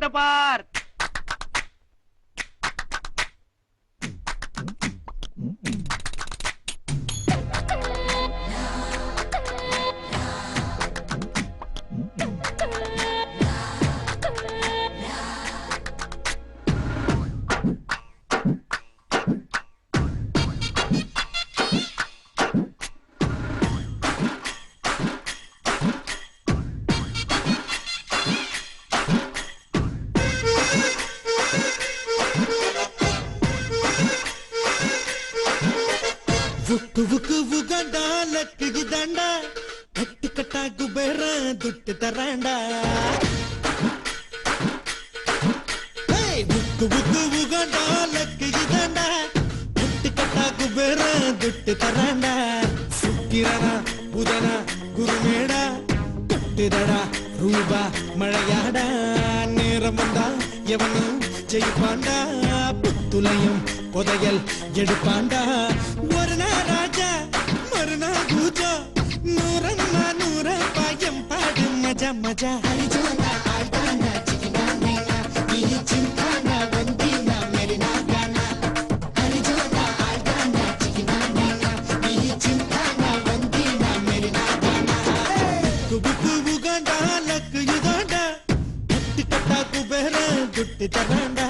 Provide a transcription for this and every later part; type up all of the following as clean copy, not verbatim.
கூட்ட பார். vuku vuku vuganda lakku gidanda kattu katta kubera duttu taranda hey vuku vuku vuganda lakku gidanda kattu katta kubera duttu taranda sukirana budana gurumeda kottidada rooba malayada neramanda yavanu jeyipanda puttulayum podayal edupanda varna raja marna guja nooranna noora payam paadu maja maja harijona aitana chikina meena ee chinkana vandina merina gana harijona aitana chikina meena ee chinkana vandina merina gana kubu ganda lakku yudanda kattu katta kubera duttu taranda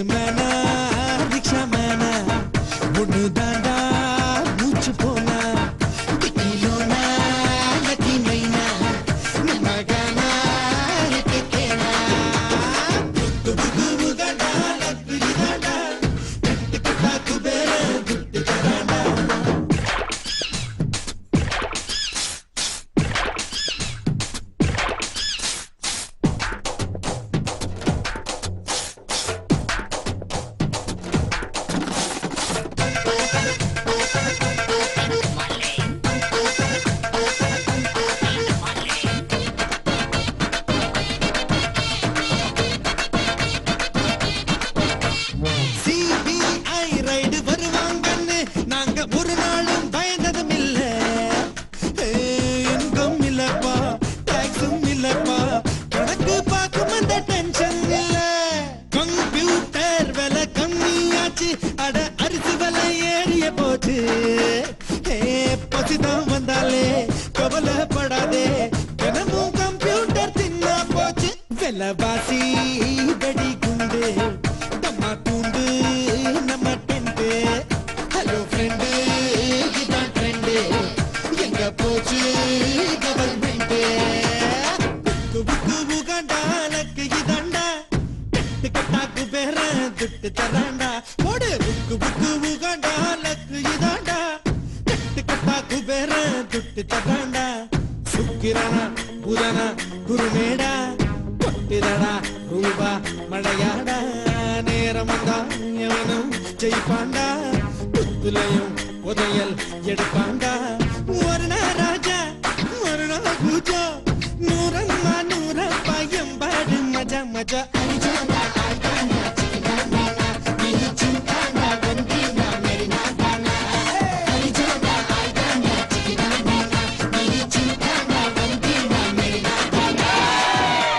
mana riksha mana bunnu danda muchu pona dikilona nati maina namagana hitekena tubu ganda lakku gidanda kattu katta kubera duttu taranda அட அரிசி விலை ஏறிய போச்சு பசிதான் வந்தாலே கவலைப்படாதே தினமும் computer தின்னா போச்சு விலைவாசி வெடி குண்டு தம்மா தூண்டு நம்ம டெண்டு ஹலோ ஃப்ரெண்டு இதான் ட்ரெண்டு எங்க போச்சு கவர்மெண்ட் புக்கு கண்டா லக்கு இதண்டா கட்டு கட்டாக்கு பேர துட்டு தராண்டா போடு புக்கு கண்டா லக்கு இதாண்டா கட்டு கட்டாக்கு பேர துட்டு தராண்டா சுக்கிரனா புதனா குருமேடா கொட்டிதடா ரூபா மழையாடா நேரம் வந்தா எவனும் ஜெயிப்பாண்டா புத்துலையும் புதையல் எடுப்பாண்டா ஒரு ராஜா ஒரு பூஜா